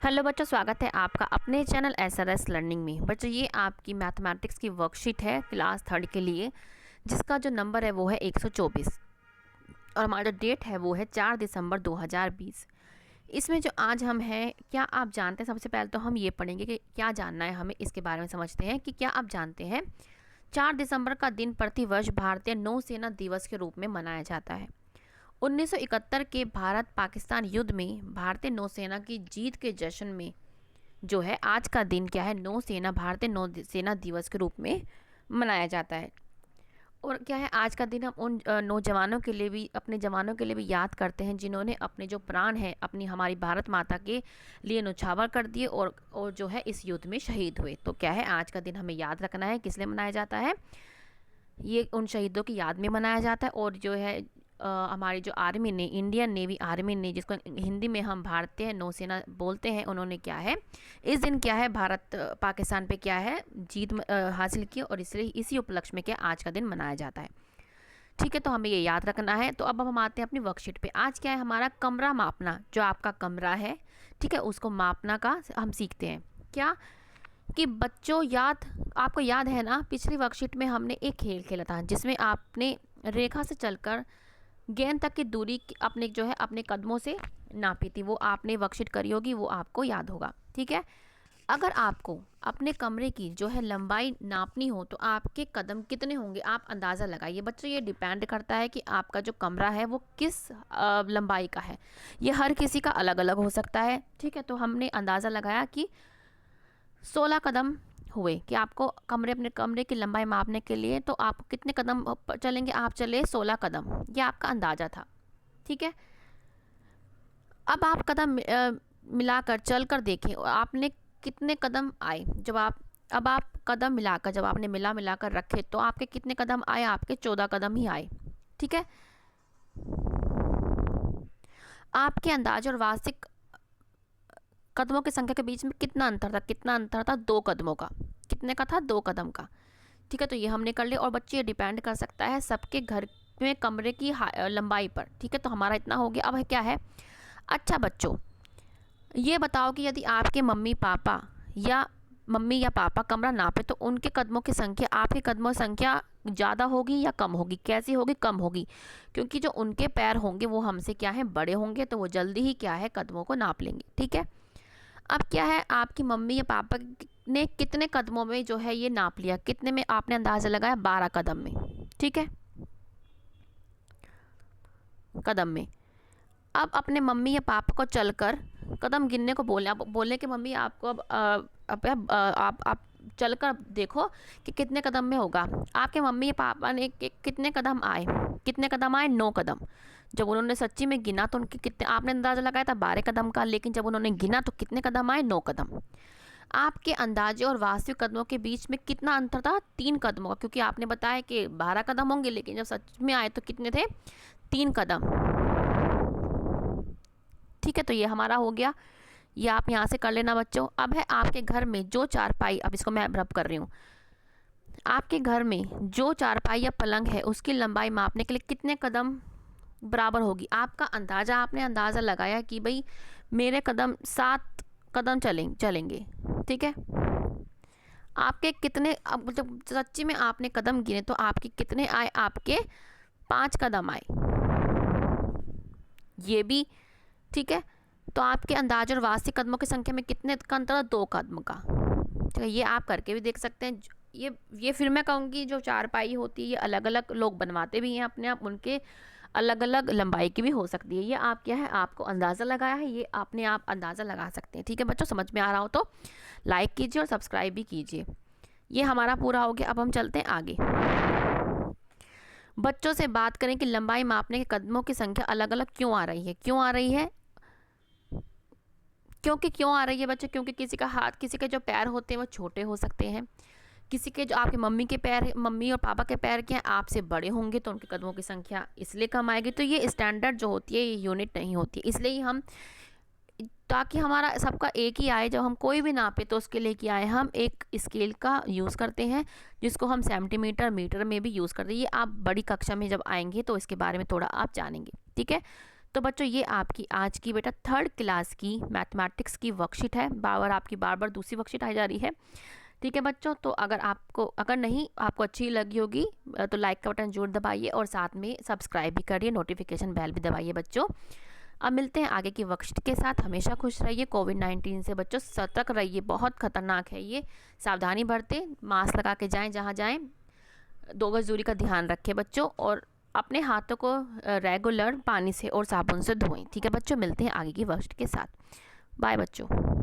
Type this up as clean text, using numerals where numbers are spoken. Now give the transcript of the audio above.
Hello बच्चों, स्वागत है आपका अपने चैनल SRS लर्निंग में। बच्चों, ये आपकी मैथमेटिक्स की वर्कशीट है क्लास 3 के लिए, जिसका जो नंबर है वो है 124 और हमारा जो डेट है वो है 4 दिसंबर 2020। इसमें जो आज हम हैं, क्या आप जानते हैं, सबसे पहले तो हम ये पढ़ेंगे कि क्या जानना है हमें, इसके बारे में समझते हैं कि क्या आप जानते हैं 4 दिसंबर का दिन प्रतिवर्ष भारतीय नौसेना दिवस के रूप में मनाया जाता है। 1971 के भारत पाकिस्तान युद्ध में भारतीय नौसेना की जीत के जश्न में जो है आज का दिन क्या है, नौसेना भारतीय नौसेना दिवस के रूप में मनाया जाता है। और क्या है, आज का दिन हम उन नौजवानों के लिए भी, अपने जवानों के लिए भी याद करते हैं जिन्होंने अपने जो प्राण हैं अपनी हमारी भारत माता के लिए न्यौछावर कर दिए और जो है इस युद्ध में शहीद हुए। तो क्या है, आज का दिन हमें याद रखना है किस लिए मनाया जाता है। ये उन शहीदों की याद में मनाया जाता है। और जो है हमारी जो आर्मी ने, इंडियन नेवी आर्मी ने, जिसको हिंदी में हम भारतीय नौसेना बोलते हैं, उन्होंने क्या है इस दिन क्या है भारत पाकिस्तान पे क्या है जीत हासिल की और इसलिए इसी उपलक्ष्य में क्या आज का दिन मनाया जाता है। ठीक है, तो हमें ये याद रखना है। तो अब हम आते हैं अपनी वर्कशीट पे। आज क्या है हमारा कमरा मापना, जो आपका कमरा है, ठीक है, उसको मापना का हम सीखते हैं। क्या कि बच्चों, आपको याद है ना, पिछली वर्कशीट में हमने एक खेल खेला था जिसमें आपने रेखा से चलकर गेंद तक की दूरी अपने जो है अपने कदमों से नापी थी। वो आपने वर्कशीट करी होगी, वो आपको याद होगा। ठीक है, अगर आपको अपने कमरे की जो है लंबाई नापनी हो तो आपके कदम कितने होंगे, आप अंदाज़ा लगाइए। बच्चों, ये डिपेंड करता है कि आपका जो कमरा है वो किस लंबाई का है। ये हर किसी का अलग अलग हो सकता है। ठीक है, तो हमने अंदाज़ा लगाया कि 16 कदम हुए कि आपको अपने कमरे की लंबाई मापने के लिए, तो आप कितने कदम चलेंगे, आप चले 16 कदम, ये आपका अंदाज़ा था। ठीक है, अब आप कदम मिलाकर चल कर देखें आपने कितने कदम आए। अब आप कदम मिलाकर, जब आपने मिलाकर रखे तो आपके कितने कदम आए, आपके 14 कदम ही आए। ठीक है, आपके अंदाज और वास्तविक कदमों की संख्या के बीच में कितना अंतर था 2 कदमों का। कितने का था, 2 कदम का। ठीक है, तो ये हमने कर लिया। और बच्चे, ये डिपेंड कर सकता है सबके घर में कमरे की लंबाई पर। ठीक है, तो हमारा इतना हो गया। अब है क्या है, अच्छा बच्चों, ये बताओ कि यदि आपके मम्मी या पापा कमरा नापे तो उनके कदमों की संख्या आपके कदमों की संख्या ज़्यादा होगी या कम होगी। कैसी होगी, कम होगी, क्योंकि जो उनके पैर होंगे वो हमसे क्या है बड़े होंगे, तो वो जल्दी ही क्या है कदमों को नाप लेंगे। ठीक है, अब क्या है, आपकी मम्मी या पापा ने कितने कदमों में जो है ये नाप लिया, कितने में आपने अंदाज़ा लगाया, 12 कदम में। ठीक है, कदम में। अब अपने मम्मी या पापा को चलकर कदम गिनने को बोले। अब बोलने के मम्मी आपको आप चलकर देखो कि कितने कदम में होगा। आपके मम्मी या पापा ने कितने कदम आए, 9 कदम। जब उन्होंने सच्ची में गिना तो उनके कितने, आपने अंदाज़ा लगाया था 12 कदम का, लेकिन जब उन्होंने गिना तो कितने कदम आए, 9 कदम। आपके अंदाजे और वास्तविक कदमों के बीच में कितना अंतर था, 3 कदमों का, क्योंकि आपने बताया कि 12 कदम होंगे, लेकिन जब सच में आए तो कितने थे, 3 कदम। ठीक है, तो ये हमारा हो गया, ये आप यहाँ से कर लेना बच्चों। अब है आपके घर में जो चारपाई, अब इसको मैं रब कर रही हूँ, आपके घर में जो चारपाई या पलंग है उसकी लंबाई मापने के लिए कितने कदम बराबर होगी। आपका अंदाज़ा, आपने अंदाज़ा लगाया कि भाई मेरे कदम 7 कदम चलेंगे। ठीक है, आपके कितने, अब जब सच्ची में आपने कदम गिने तो आपके कितने आए, आपके 5 कदम आए, ये भी। ठीक है, तो आपके अंदाज और वास्तविक कदमों की संख्या में कितने का अंतर है, 2 कदम का। ठीक है, ये आप करके भी देख सकते हैं। ये फिर मैं कहूँगी जो चारपाई होती है ये अलग अलग लोग बनवाते भी हैं अपने आप, उनके अलग अलग लंबाई की भी हो सकती है। ये आप क्या है, आपको अंदाज़ा लगाया है, ये अपने आप अंदाज़ा लगा सकते हैं। ठीक है बच्चों, समझ में आ रहा हो तो लाइक कीजिए और सब्सक्राइब भी कीजिए। ये हमारा पूरा हो गया। अब हम चलते हैं आगे। बच्चों से बात करें कि लंबाई मापने के कदमों की संख्या अलग अलग क्यों आ रही है। क्यों आ रही है बच्चों, क्योंकि किसी का हाथ, किसी के जो पैर होते हैं वो छोटे हो सकते हैं, किसी के जो आपके मम्मी और पापा के पैर के हैं आपसे बड़े होंगे तो उनके कदमों की संख्या इसलिए कम आएगी। तो ये स्टैंडर्ड जो होती है ये यूनिट नहीं होती, इसलिए हम, ताकि हमारा सबका एक ही आए, जब हम कोई भी नापे तो उसके लिए क्या आए, हम एक स्केल का यूज़ करते हैं जिसको हम सेंटीमीटर मीटर में भी यूज़ करते हैं। ये आप बड़ी कक्षा में जब आएंगे तो इसके बारे में थोड़ा आप जानेंगे। ठीक है, तो बच्चों ये आपकी आज की बेटा 3rd क्लास की मैथमेटिक्स की वर्कशीट है। बार बार दूसरी वर्कशीट आ जा रही है। ठीक है बच्चों, तो अगर आपको अच्छी लगी होगी तो लाइक का बटन जरूर दबाइए और साथ में सब्सक्राइब भी करिए, नोटिफिकेशन बेल भी दबाइए बच्चों। अब मिलते हैं आगे की वर्कशीट के साथ। हमेशा खुश रहिए, कोविड-19 से बच्चों सतर्क रहिए, बहुत खतरनाक है ये, सावधानी बरतें, मास्क लगा के जाएं जहाँ जाएं, 2 गज दूरी का ध्यान रखें बच्चों, और अपने हाथों को रेगुलर पानी से और साबुन से धोएं। ठीक है बच्चों, मिलते हैं आगे की वर्कशीट के साथ। बाय बच्चों।